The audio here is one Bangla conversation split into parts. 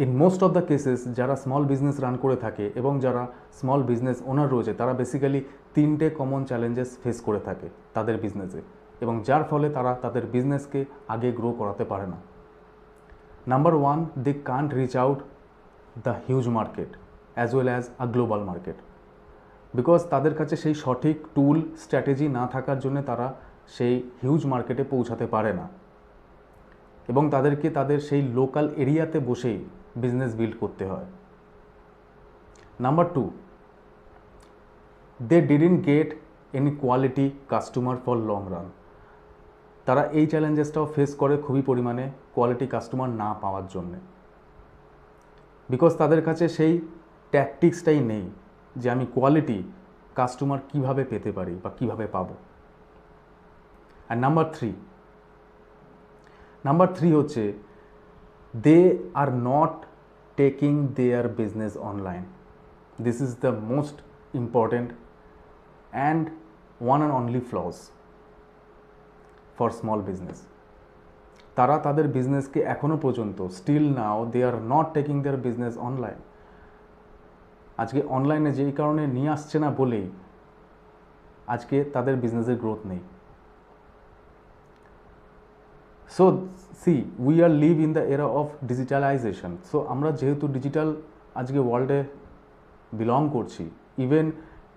In most of the cases যারা স্মল বিজনেস রান করে থাকে এবং যারা স্মল বিজনেস ওনার রয়েছে তারা বেসিক্যালি 3টে কমন চ্যালেঞ্জেস ফেস করে থাকে তাদের বিজনেসে, এবং যার ফলে তারা তাদের বিজনেসকে আগে গ্রো করাতে পারে না। Number 1, they can't reach out the huge market as well as a global market, because তাদের কাছে সেই সঠিক টুল স্ট্র্যাটেজি না থাকার জন্য তারা সেই হিউজ মার্কেটে পৌঁছাতে পারে না, এবং তাদেরকে তাদের সেই লোকাল এরিয়াতে বসেই বিজনেস বিল্ড করতে হয়। Number 2, they didn't get any quality customer for long run. তারা এই চ্যালেঞ্জেসটাও ফেস করে খুবই পরিমাণে কোয়ালিটি কাস্টমার না পাওয়ার জন্যে, বিকজ তাদের কাছে সেই ট্যাকটিক্সটাই নেই যে আমি কোয়ালিটি কাস্টমার কিভাবে পেতে পারি বা কিভাবে পাবো। আর নাম্বার থ্রি হচ্ছে they are not taking their business online. This is the most important and one and only flaws for small business. তারা তাদের বিজনেসকে এখনও পর্যন্ত still now they are not taking their business online. আজকে অনলাইনে যেই কারণে নিয়ে আসছে না বলেই আজকে তাদের বিজনেসের গ্রোথ নেই। So see we are live in the era of digitalisation. So আমরা যেহেতু ডিজিটাল আজকে ওয়ার্ল্ডে বিলং করছি, ইভেন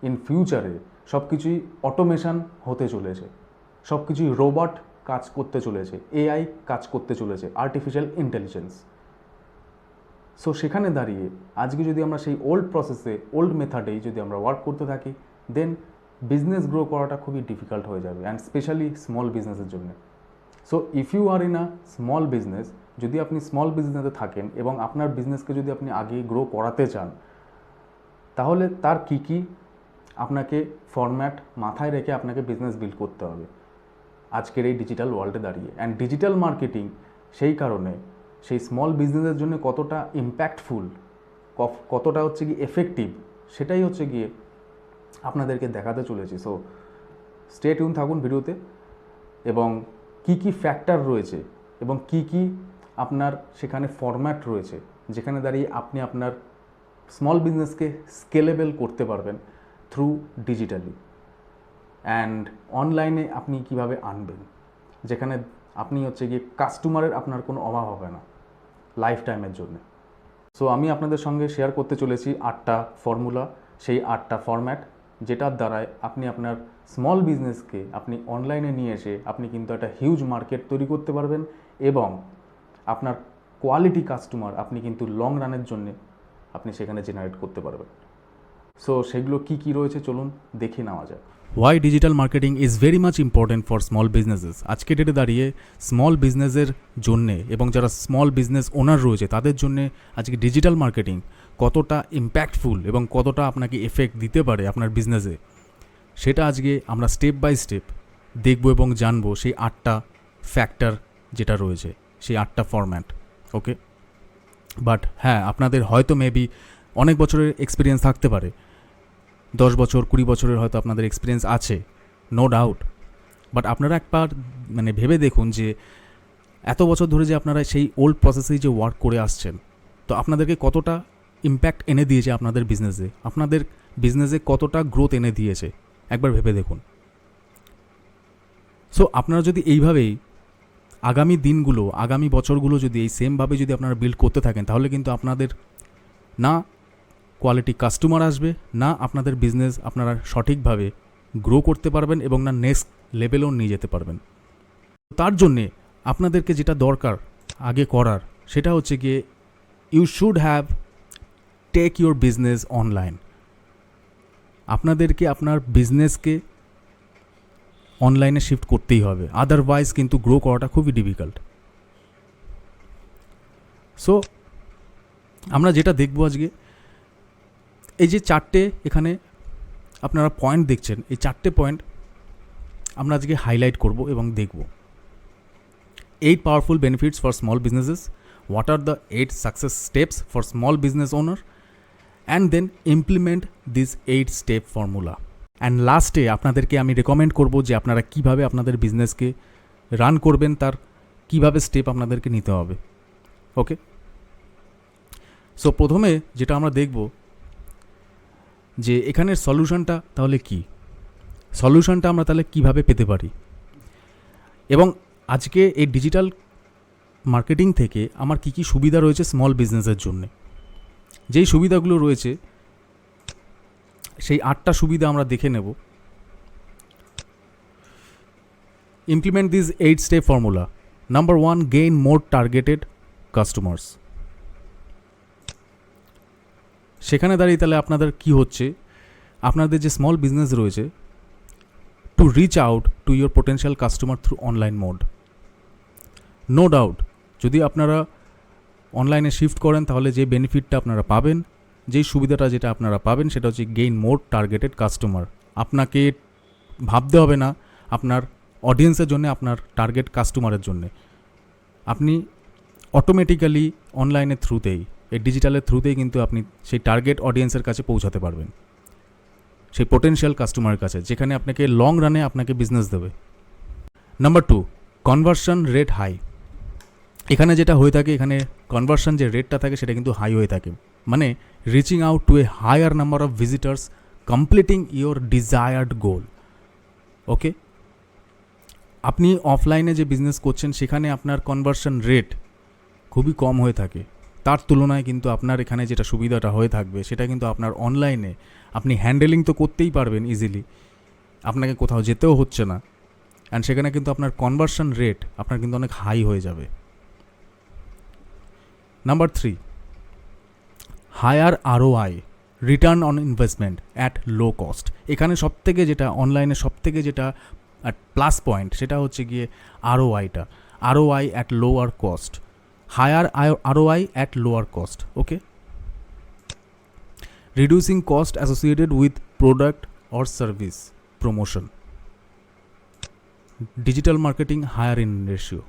ইন ফিউচারে সব কিছুই অটোমেশন হতে চলেছে, সব কিছুই রোবট কাজ করতে চলেছে, এআই কাজ করতে চলেছে, আর্টিফিশিয়াল ইন্টেলিজেন্স। সো সেখানে দাঁড়িয়ে আজকে যদি আমরা সেই ওল্ড প্রসেসে ওল্ড মেথডেই যদি আমরা ওয়ার্ক করতে থাকি, দেন বিজনেস গ্রো করাটা খুবই ডিফিকাল্ট হয়ে যাবে, অ্যান্ড স্পেশালি স্মল বিজনেসের জন্য। So if you are in a small business, যদি আপনি স্মল বিজনেসে থাকেন এবং আপনার বিজনেসকে যদি আপনি আগে গ্রো করাতে চান, তাহলে তার কী আপনাকে ফরম্যাট মাথায় রেখে আপনাকে বিজনেস বিল্ড করতে হবে আজকের এই ডিজিটাল ওয়ার্ল্ডে দাঁড়িয়ে। অ্যান্ড ডিজিটাল মার্কেটিং সেই কারণে সেই স্মল বিজনেসের জন্য কতটা ইম্প্যাক্টফুল, কতটা হচ্ছে কি এফেক্টিভ, সেটাই হচ্ছে গিয়ে আপনাদেরকে দেখাতে চলেছি। সো স্টে টিউন থাকুন ভিডিওতে, এবং কি ফ্যাক্টর রয়েছে এবং কি আপনার সেখানে ফরম্যাট রয়েছে যেখানে দাঁড়িয়ে আপনি আপনার স্মল বিজনেসকে স্কেলেবল করতে পারবেন থ্রু ডিজিটালি, অ্যান্ড অনলাইনে আপনি কিভাবে আনবেন যেখানে আপনি হচ্ছে গিয়ে কাস্টমারের আপনার কোনো অভাব হবে না লাইফ টাইমের জন্য। সো আমি আপনাদের সঙ্গে শেয়ার করতে চলেছি 8টা ফর্মুলা, সেই 8টা ফরম্যাট, যেটার দ্বারায় আপনি আপনার স্মল বিজনেসকে আপনি অনলাইনে নিয়ে এসে আপনি কিন্তু একটা হিউজ মার্কেট তৈরি করতে পারবেন, এবং আপনার কোয়ালিটি কাস্টমার আপনি কিন্তু লং রানের জন্যে আপনি সেখানে জেনারেট করতে পারবেন। সো সেগুলো কি রয়েছে চলুন দেখে নেওয়া যায়। Why digital marketing is very much important for small businesses? আজকে ডেটে দাঁড়িয়ে স্মল বিজনেসের জন্যে এবং যারা স্মল বিজনেস ওনার রয়েছে তাদের জন্যে আজকে ডিজিটাল মার্কেটিং কতটা ইম্প্যাক্টফুল এবং কতটা আপনাকে এফেক্ট দিতে পারে আপনার বিজনেসে, সেটা আজকে আমরা স্টেপ বাই স্টেপ দেখব এবং জানবো সেই 8টা ফ্যাক্টর যেটা রয়েছে, সেই 8টা ফরম্যাট। ওকে, বাট হ্যাঁ, আপনাদের হয়তো মেবি অনেক বছরের এক্সপিরিয়েন্স থাকতে পারে, 10 বছর 20 বছরের হয়তো আপনাদের এক্সপিরিয়েন্স আছে, নো ডাউট। বাট আপনারা একবার ভেবে দেখুন যে এত বছর ধরে যে আপনারা সেই ওল্ড প্রসেসেই যে ওয়ার্ক করে আসছেন, তো আপনাদেরকে কতটা ইম্প্যাক্ট এনে দিয়েছে আপনাদের বিজনেসে, আপনাদের বিজনেসে কতটা গ্রোথ এনে দিয়েছে, একবার ভেবে দেখুন। সো আপনারা যদি এইভাবেই আগামী দিনগুলো, আগামী বছরগুলো যদি এই সেমভাবে যদি আপনারা বিল্ড করতে থাকেন, তাহলে কিন্তু আপনাদের না কোয়ালিটি কাস্টমার আসবে, না আপনাদের বিজনেস আপনারা সঠিকভাবে গ্রো করতে পারবেন এবং না নেক্সট লেভেলেও নিয়ে যেতে পারবেন। তার জন্যে আপনাদেরকে যেটা দরকার আগে করার, সেটা হচ্ছে গিয়ে you should have take your business online. আপনাদেরকে আপনার বিজনেসকে অনলাইনে শিফট করতেই হবে, আদারওয়াইজ কিন্তু গ্রো করাটা খুবই ডিফিকাল্ট। সো আমরা যেটা দেখব আজকে, এই যে 4টে এখানে আপনারা পয়েন্ট দেখছেন, এই 4টে পয়েন্ট আমরা আজকে হাইলাইট করব এবং দেখব। 8 powerful benefits for small businesses, what are the 8 success steps for small business owner, and then implement this 8 step formula. And লাস্টে আপনাদেরকে আমি রেকমেন্ড করব যে আপনারা কিভাবে আপনাদের বিজনেসকে রান করবেন, তার কিভাবে স্টেপ আপনাদেরকে নিতে হবে। ওকে, সো প্রথমে যেটা আমরা দেখব যে এখানের সলিউশনটা তাহলে কি, সলিউশনটা আমরা তাহলে কিভাবে পেতে পারি, এবং আজকে এই ডিজিটাল মার্কেটিং থেকে আমার কি কি সুবিধা রয়েছে স্মল বিজনেসের জন্য। যেই সুবিধাগুলো রয়েছে সেই 8টা সুবিধা আমরা দেখে নেব। Implement this 8 step formula. Number 1, gain more targeted customers. সেখানে দাঁড়িয়ে তাহলে আপনাদের কি হচ্ছে, আপনাদের যে স্মল বিজনেস রয়েছে, to reach out to your potential customer through online mode. No doubt, যদি আপনারা অনলাইনে শিফট করেন তাহলে যে বেনিফিটটা আপনারা পাবেন, যেই সুবিধাটা যেটা আপনারা পাবেন সেটা হচ্ছে গেইন মোর টার্গেটেড কাস্টমার। আপনাকে ভাবতে হবে না আপনার অডিয়েন্সের জন্য, আপনার টার্গেট কাস্টমারের জন্য। আপনি অটোমেটিক্যালি অনলাইনের থ্রুতেই, এই ডিজিটালের থ্রুতেই কিন্তু আপনি সেই টার্গেট অডিয়েন্সের কাছে পৌঁছাতে পারবেন, সেই পোটেনশিয়াল কাস্টমারের কাছে, যেখানে আপনাকে লং রানে আপনাকে বিজনেস দেবে। Number 2, conversion rate high. এখানে যেটা হয়ে থাকে, এখানে কনভার্সন যে রেটটা থাকে সেটা কিন্তু হাই হয়ে থাকে, মানে reaching out to a higher number of visitors, completing your desired goal. Okay, আপনি অফলাইনে যে বিজনেস করছেন সেখানে আপনার কনভার্সন রেট খুবই কম হয়ে থাকে, তার তুলনায় কিন্তু আপনার এখানে যেটা সুবিধাটা হয়ে থাকবে সেটা কিন্তু আপনার অনলাইনে আপনি হ্যান্ডেলিং তো করতেই পারবেন ইজিলি, আপনাকে কোথাও যেতেও হচ্ছে না, অ্যান্ড সেখানে কিন্তু আপনার কনভার্সন রেট আপনার কিন্তু অনেক হাই হয়ে যাবে। Number 3, higher ROI, return on investment at low cost. এখানে সবথেকে যেটা অনলাইনে সবথেকে যেটা প্লাস পয়েন্ট সেটা হচ্ছে গিয়ে ROI-টা, ROI at lower cost, higher ROI at lower cost. Okay, reducing cost associated with product or service promotion. Digital marketing higher in ratio.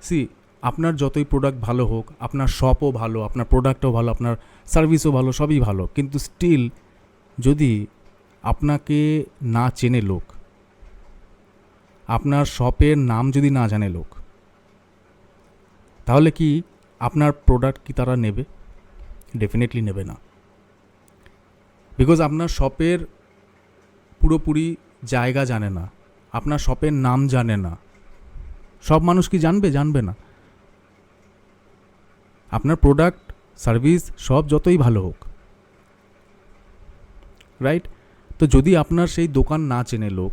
See, আপনার যতই প্রোডাক্ট ভালো হোক, আপনার শপও ভালো, আপনার প্রোডাক্টও ভালো, আপনার সার্ভিসও ভালো, সবই ভালো, কিন্তু স্টিল যদি আপনাকে না চেনে লোক, আপনার শপের নাম যদি না জানে লোক, তাহলে কি আপনার প্রোডাক্ট কি তারা নেবে? ডেফিনেটলি নেবে না, বিকজ আপনার শপের পুরোপুরি জায়গা জানে না, আপনার শপের নাম জানে না। সব মানুষ কি জানবে? জানবে না। আপনার প্রোডাক্ট সার্ভিস সব যতই ভালো হোক, রাইট? তো যদি আপনার সেই দোকান না চেনে লোক,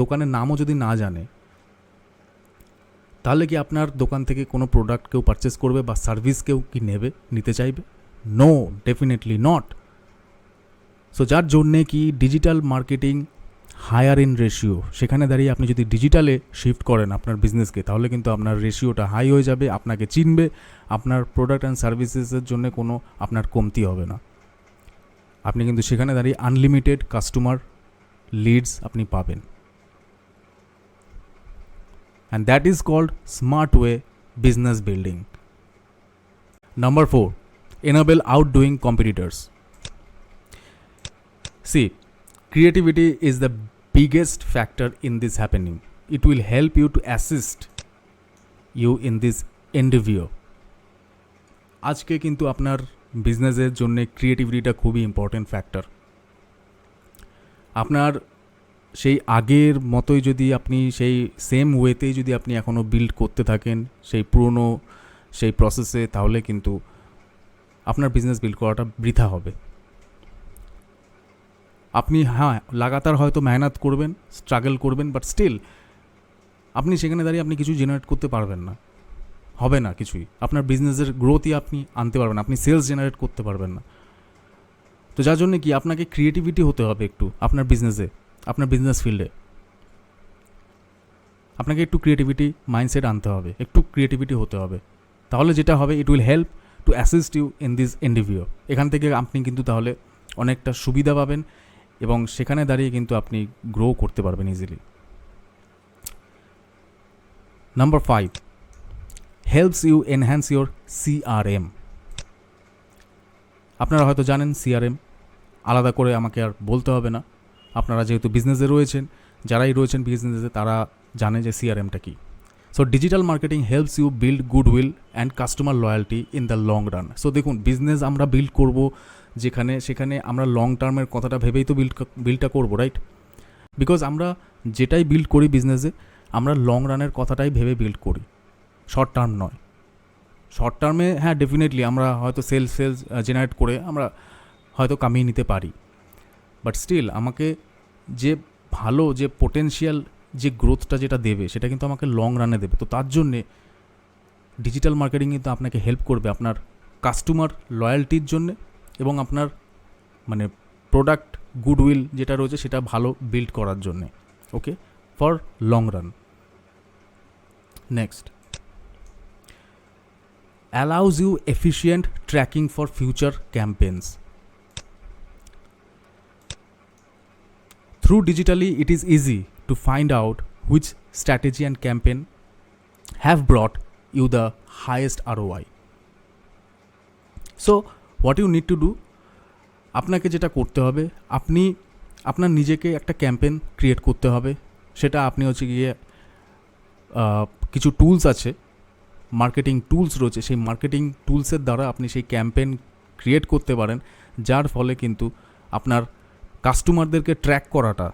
দোকানের নামও যদি না জানে, তাহলে কি আপনার দোকান থেকে কোনো প্রোডাক্ট কেউ পারচেস করবে বা সার্ভিস কেউ কি নিতে চাইবে? No, definitely not. সো যার জন্যে কি digital marketing higher in ratio, সেখানে দাঁড়িয়ে আপনি যদি ডিজিটালে শিফট করেন আপনার বিজনেসকে, তাহলে কিন্তু আপনার রেশিওটা হাই হয়ে যাবে, আপনাকে চিনবে, আপনার প্রোডাক্ট অ্যান্ড সার্ভিসেসের জন্য কোনো আপনার কমতি হবে না। আপনি কিন্তু সেখানে দাঁড়িয়ে আনলিমিটেড কাস্টমার লিডস আপনি পাবেন, and that is called smart way business building. Number 4, enable outdoing competitors. See, creativity is the biggest factor in this happening. It will help you to assist you in this endeavor. আজকে কিন্তু আপনার বিজনেসের জন্য ক্রিয়েটিভিটিটা খুবই ইম্পর্টেন্ট ফ্যাক্টর। আপনার সেই আগের মতোই যদি আপনি সেই সেম ওয়েতেই যদি আপনি এখনও বিল্ড করতে থাকেন সেই পুরনো সেই প্রসেসে, তাহলে কিন্তু আপনার বিজনেস বিল্ড করাটা বৃথা হবে। আপনি লাগাতার হয়তো মেহনত করবেন, স্ট্রাগল করবেন, বাট স্টিল আপনি সেখানে দাঁড়িয়ে আপনি কিছু জেনারেট করতে পারবেন না, হবে না কিছুই। আপনার বিজনেসের গ্রোথই আপনি আনতে পারবেন না, আপনি সেলস জেনারেট করতে পারবেন না। তো যার জন্য কি আপনাকে ক্রিয়েটিভিটি হতে হবে একটু আপনার বিজনেসে, আপনার বিজনেস ফিল্ডে আপনাকে একটু ক্রিয়েটিভিটি মাইন্ডসেট আনতে হবে, একটু ক্রিয়েটিভিটি হতে হবে। তাহলে যেটা হবে, it will help to assist you in this endeavour. এখান থেকে আপনি কিন্তু তাহলে অনেকটা সুবিধা পাবেন এবং সেখানে দাঁড়িয়ে কিন্তু আপনি গ্রো করতে পারবেন easily. Number 5, helps you enhance your CRM। আপনারা হয়তো জানেন CRM, আলাদা করে আমাকে আর বলতে হবে না। আপনারা যেহেতু বিজনেসে রয়েছেন, যারাই রয়েছেন বিজনেসে তারা জানে যে CRMটা কী। So digital marketing helps you build goodwill and customer loyalty in the long run. So দেখুন, বিজনেস আমরা বিল্ড করব সেখানে আমরা লং টার্মের কথাটা ভেবেই তো বিল্ডটা করবো, রাইট? বিকজ আমরা যেটাই বিল্ড করি বিজনেসে, আমরা লং রানের কথাটাই ভেবে বিল্ড করি, শর্ট টার্ম নয়। শর্ট টার্মে হ্যাঁ ডেফিনেটলি আমরা হয়তো সেলস জেনারেট করে আমরা হয়তো কামিয়ে নিতে পারি, বাট স্টিল আমাকে যে ভালো যে পোটেনশিয়াল যে গ্রোথটা যেটা দেবে সেটা কিন্তু আমাকে লং রানে দেবে। তো তার জন্যে ডিজিটাল মার্কেটিং কিন্তু আপনাকে হেল্প করবে আপনার কাস্টমার লয়্যালটির জন্যে এবং আপনার মানে প্রোডাক্ট গুডউইল যেটা রয়েছে সেটা ভালো বিল্ড করার জন্যে, okay, for long run. Next, allows you efficient tracking for future campaigns. Through digitally, it is easy to find out which strategy and campaign have brought you the highest ROI. So, what you need to do, আপনাকে যেটা করতে হবে, আপনি আপনার নিজেকে একটা ক্যাম্পেন ক্রিয়েট করতে হবে। সেটা আপনি হচ্ছে গিয়ে কিছু টুলস আছে, মার্কেটিং টুলস রয়েছে, সেই মার্কেটিং টুলসের দ্বারা আপনি সেই ক্যাম্পেন ক্রিয়েট করতে পারেন, যার ফলে কিন্তু আপনার কাস্টমারদেরকে ট্র্যাক করাটা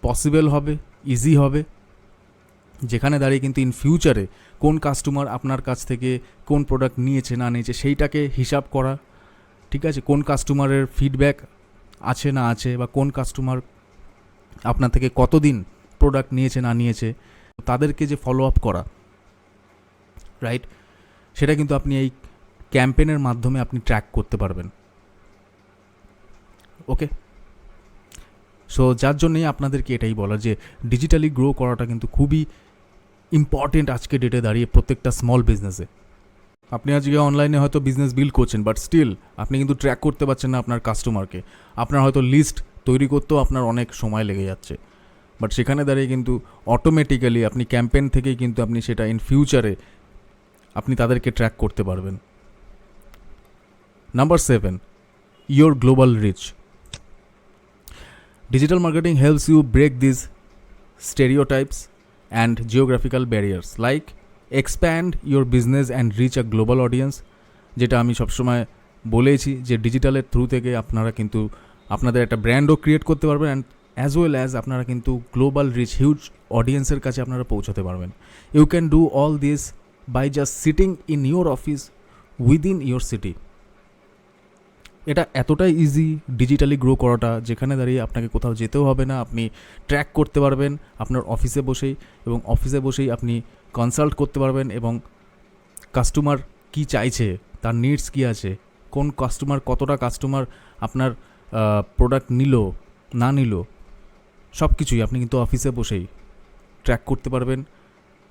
পসিবল হবে, ইজি হবে, যেখানে দাঁড়িয়ে কিন্তু ইন ফিউচারে কোন কাস্টমার আপনার কাছ থেকে কোন প্রোডাক্ট নিয়েছে না নিয়েছে সেইটাকে হিসাব করা, ঠিক আছে, কোন কাস্টমারের ফিডব্যাক আছে না আছে, বা কোন কাস্টমার আপনার থেকে কতদিন প্রোডাক্ট নিয়েছে না নিয়েছে, তাদেরকে যে ফলো আপ করা, রাইট, সেটা কিন্তু আপনি এই ক্যাম্পেনের মাধ্যমে আপনি ট্র্যাক করতে পারবেন, ওকে। সো যার জন্যই আপনাদেরকে এটাই বলার যে ডিজিটালি গ্রো করাটা কিন্তু খুবই ইম্পর্টেন্ট আজকে ডেটে দাঁড়িয়ে প্রত্যেকটা স্মল বিজনেসে। আপনি আজকে অনলাইনে হয়তো বিজনেস বিল্ড করছেন, বাট স্টিল আপনি কিন্তু ট্র্যাক করতে পারছেন না আপনার কাস্টমারকে। আপনার হয়তো লিস্ট তৈরি করতেও আপনার অনেক সময় লেগে যাচ্ছে, বাট সেখানে দাঁড়িয়ে কিন্তু অটোমেটিক্যালি আপনি ক্যাম্পেন থেকেই কিন্তু আপনি সেটা ইন ফিউচারে আপনি তাদেরকে ট্র্যাক করতে পারবেন। Number 7, your global reach. Digital marketing helps you break this stereotypes and geographical barriers, like expand your business and reach a global audience. যেটা আমি সবসময় বলেছি যে ডিজিটালের থ্রু থেকে আপনারা কিন্তু আপনাদের একটা ব্র্যান্ডও ক্রিয়েট করতে পারবেন, অ্যান্ড অ্যাজ ওয়েল অ্যাজ আপনারা কিন্তু গ্লোবাল রিচ হিউজ অডিয়েন্সের কাছে আপনারা পৌঁছাতে পারবেন। You can do all this by just sitting in your office within your city. এটা এতটাই ইজি ডিজিটালি গ্রো করাটা, যেখানে দাঁড়িয়ে আপনাকে কোথাও যেতেও হবে না, আপনি ট্র্যাক করতে পারবেন আপনার অফিসে বসেই, এবং অফিসে বসেই আপনি কনসাল্ট করতে পারবেন এবং কাস্টমার কি চাইছে, তার নিডস কী আছে, কোন কাস্টমার কতটা কাস্টমার আপনার প্রোডাক্ট নিল না নিল, সব কিছুই আপনি কিন্তু অফিসে বসেই ট্র্যাক করতে পারবেন,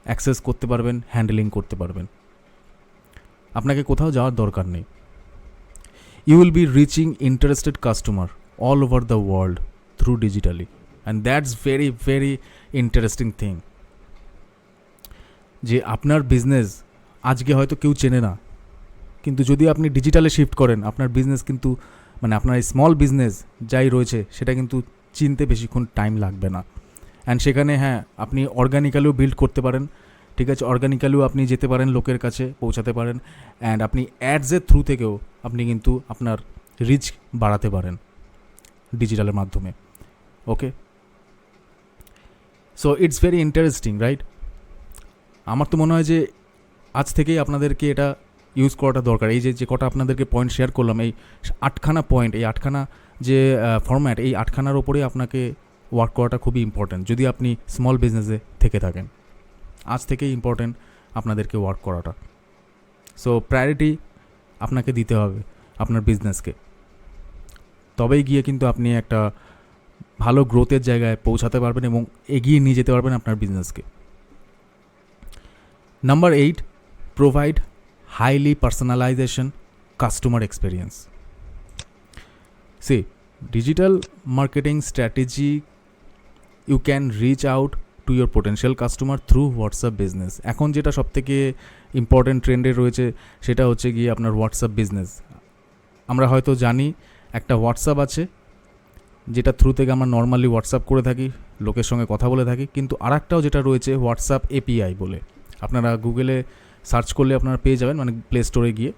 অ্যাক্সেস করতে পারবেন, হ্যান্ডেলিং করতে পারবেন। আপনাকে কোথাও যাওয়ার দরকার নেই। You will be reaching interested customer all over the world through digitally, and that's very very interesting thing. যে আপনার বিজনেস আজকে হয়তো কেউ চেনে না, কিন্তু যদি আপনি ডিজিটালে শিফট করেন আপনার বিজনেস কিন্তু মানে আপনার এই স্মল বিজনেস যাই রয়েছে সেটা কিন্তু চিনতে বেশিক্ষণ টাইম লাগবে না। অ্যান্ড সেখানে হ্যাঁ আপনি অর্গানিক্যালিও বিল্ড করতে পারেন, ঠিক আছে, অর্গানিক্যালিও আপনি যেতে পারেন, লোকের কাছে পৌঁছাতে পারেন, অ্যান্ড আপনি অ্যাডসের থ্রু থেকেও আপনি কিন্তু আপনার রিচ বাড়াতে পারেন ডিজিটালের মাধ্যমে, okay. So it's very interesting, right? আমার তো মনে হয় যে আজ থেকেই আপনাদেরকে এটা ইউজ করাটা দরকার। এই যে কটা আপনাদেরকে পয়েন্ট শেয়ার করলাম, এই 8খানা পয়েন্ট, এই 8খানা যে ফরম্যাট, এই 8খানার ওপরেই আপনাকে ওয়ার্ক করাটা খুবই ইম্পর্ট্যান্ট যদি আপনি স্মল বিজনেসে থেকে থাকেন। আজ থেকেই ইম্পর্ট্যান্ট আপনাদেরকে ওয়ার্ক করাটা। সো প্রায়োরিটি আপনাকে দিতে হবে আপনার বিজনেসকে, তবেই গিয়ে কিন্তু আপনি একটা ভালো গ্রোথের জায়গায় পৌঁছাতে পারবেন এবং এগিয়ে নিয়ে যেতে পারবেন আপনার বিজনেসকে। Number 8, provide highly personalization customer experience. See digital marketing strategy you can reach out to your potential customer through WhatsApp business. এখন যেটা সবথেকে ইম্পর্ট্যান্ট ট্রেন্ডে রয়েছে সেটা হচ্ছে গিয়ে আপনার হোয়াটসঅ্যাপ বিজনেস। আমরা হয়তো জানি একটা হোয়াটসঅ্যাপ আছে, যেটা থ্রু থেকে আমরা নর্মালি হোয়াটসঅ্যাপ করে থাকি, লোকের সঙ্গে কথা বলে থাকি। কিন্তু আরেকটাও যেটা রয়েছে হোয়াটসঅ্যাপ এপিআই বলে, আপনারা গুগলে সার্চ করলে আপনারা পেয়ে যাবেন, মানে প্লে স্টোরে গিয়ে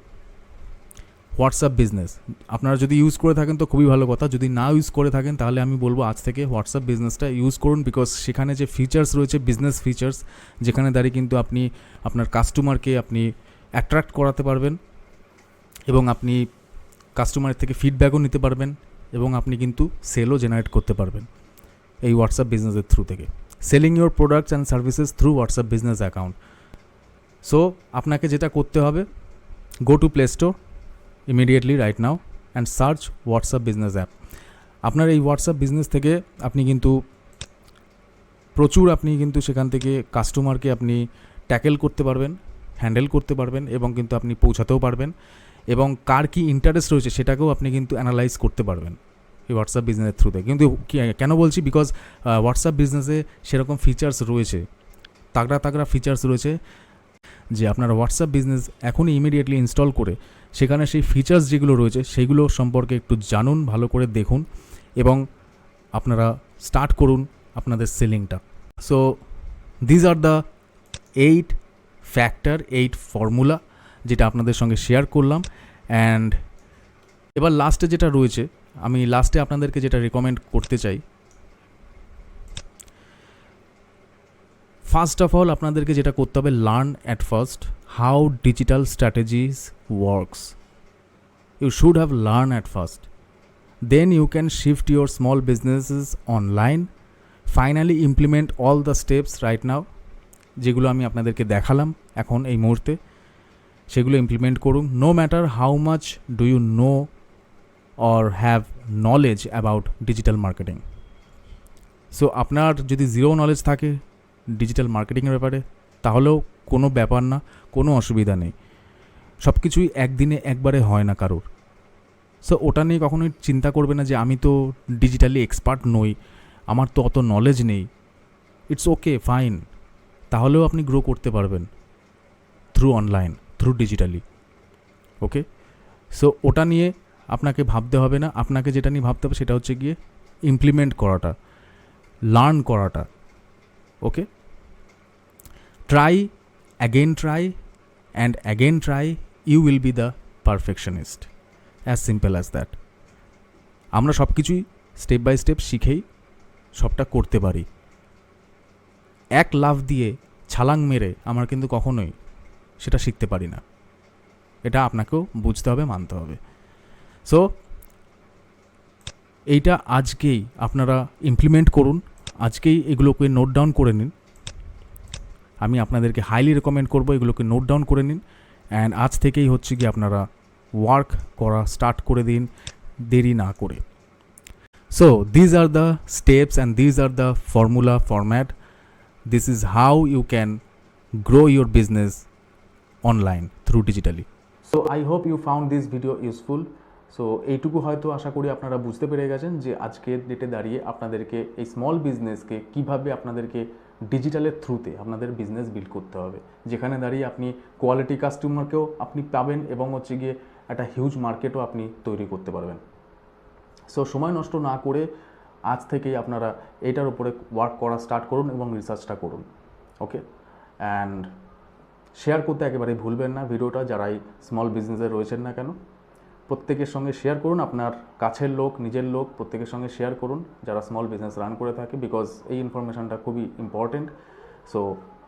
হোয়াটসঅ্যাপ বিজনেস। আপনারা যদি ইউজ করে থাকেন তো খুবই ভালো কথা, যদি না ইউজ করে থাকেন তাহলে আমি বলবো আজ থেকে হোয়াটসঅ্যাপ বিজনেসটা ইউজ করুন। বিকজ সেখানে যে ফিচার্স রয়েছে, বিজনেস ফিচার্স, যেখানে দাঁড়িয়ে কিন্তু আপনি আপনার কাস্টমারকে আপনি অ্যাট্রাক্ট করাতে পারবেন এবং আপনি কাস্টমারের থেকে ফিডব্যাকও নিতে পারবেন এবং আপনি কিন্তু সেলও জেনারেট করতে পারবেন এই হোয়াটসঅ্যাপ বিজনেসের থ্রু থেকে। Selling your products and services through WhatsApp business account. So আপনাকে যেটা করতে হবে, go to play store immediately right now and search WhatsApp business app. আপনার এই হোয়াটসঅ্যাপ বিজনেস থেকে আপনি কিন্তু সেখান থেকে কাস্টমারকে আপনি ট্যাকেল করতে পারবেন, হ্যান্ডেল করতে পারবেন এবং কিন্তু আপনি পৌঁছাতেও পারবেন এবং কার কী ইন্টারেস্ট রয়েছে সেটাকেও আপনি কিন্তু অ্যানালাইজ করতে পারবেন এই হোয়াটসঅ্যাপ বিজনেসের থ্রুতে। কিন্তু কেন বলছি, বিকজ হোয়াটসঅ্যাপ বিজনেসে সেরকম ফিচার্স রয়েছে, তাগড়া ফিচার্স রয়েছে যে আপনারা হোয়াটসঅ্যাপ বিজনেস এখনই ইমিডিয়েটলি ইনস্টল করে সেখানে সেই ফিচার্স যেগুলো রয়েছে সেইগুলো সম্পর্কে একটু জানুন, ভালো করে দেখুন এবং আপনারা স্টার্ট করুন আপনাদের সেলিংটা। So these are the 8 factor, 8 formula যেটা আপনাদের সঙ্গে শেয়ার করলাম। অ্যান্ড এবার লাস্টে যেটা রয়েছে, আমি লাস্টে আপনাদেরকে যেটা রেকমেন্ড করতে চাই, ফার্স্ট অফ অল আপনাদেরকে যেটা করতে হবে, learn at first how digital strategies works. You should have learn at first, then you can shift your small businesses online. Finally implement all the steps right now, যেগুলো আমি আপনাদেরকে দেখালাম এখন এই মুহূর্তে, সেগুলো ইমপ্লিমেন্ট করুন। No matter how much do you know or have knowledge about digital marketing. So আপনার যদি জিরো নলেজ থাকে ডিজিটাল মার্কেটিংয়ের ব্যাপারে তাহলেও কোনো ব্যাপার না, কোনো অসুবিধা নেই। সব কিছুই একদিনে একবারে হয় না কারোর। সো ওটা নিয়ে কখনোই চিন্তা করবে না যে আমি তো ডিজিটালি এক্সপার্ট নই, আমার তো অত নলেজ নেই। ইটস ওকে, ফাইন, তাহলেও আপনি গ্রো করতে পারবেন থ্রু অনলাইন, থ্রু ডিজিটালি। ওকে, সো ওটা নিয়ে আপনাকে ভাবতে হবে না। আপনাকে যেটা নিয়ে ভাবতে হবে সেটা হচ্ছে গিয়ে ইমপ্লিমেন্ট করাটা, লার্ন করাটা। Okay, try and again try, you will be the perfectionist, as simple as that. আমরা সব কিছুই স্টেপ বাই স্টেপ শিখেই সবটা করতে পারি। এক লাফ দিয়ে ছালাং মেরে আমরা কিন্তু কখনোই সেটা শিখতে পারি না, এটা আপনাকেও বুঝতে হবে, মানতে হবে। সো এইটা আজকেই আপনারা ইমপ্লিমেন্ট করুন, আজকেই এগুলোকে নোট ডাউন করে নিন। আমি আপনাদেরকে হাইলি রেকমেন্ড করবো এগুলোকে নোট ডাউন করে নিন অ্যান্ড আজ থেকেই হচ্ছে কি আপনারা ওয়ার্ক করা স্টার্ট করে দিন, দেরি না করে। So these are the steps and these are the formula format. This is how you can grow your business online through digitally. So I hope you found this video useful. So এইটুকু হয়তো আশা করি আপনারা বুঝতে পেরে গেছেন যে আজকের ডেটে দাঁড়িয়ে আপনাদেরকে এই স্মল বিজনেসকে কীভাবে আপনাদেরকে ডিজিটালের থ্রুতে আপনাদের বিজনেস বিল্ড করতে হবে, যেখানে দাঁড়িয়ে আপনি কোয়ালিটি কাস্টমারকেও আপনি পাবেন এবং হচ্ছে গিয়ে একটা হিউজ মার্কেটও আপনি তৈরি করতে পারবেন। সো সময় নষ্ট না করে আজ থেকেই আপনারা এইটার উপরে ওয়ার্ক করা স্টার্ট করুন এবং রিসার্চটা করুন। ওকে, অ্যান্ড শেয়ার করতে একেবারেই ভুলবেন না ভিডিওটা, যারাই স্মল বিজনেসে রয়েছেন না কেন প্রত্যেকের সঙ্গে শেয়ার করুন, আপনার কাছের লোক, নিজের লোক প্রত্যেকের সঙ্গে শেয়ার করুন যারা স্মল বিজনেস রান করে থাকে, বিকজ এই ইনফরমেশনটা খুবই important. So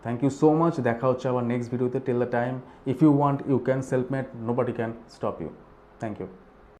thank you so much, দেখা হচ্ছে আবার নেক্সট ভিডিওতে। Till the time, if you want you can self made, nobody can stop you. Thank you.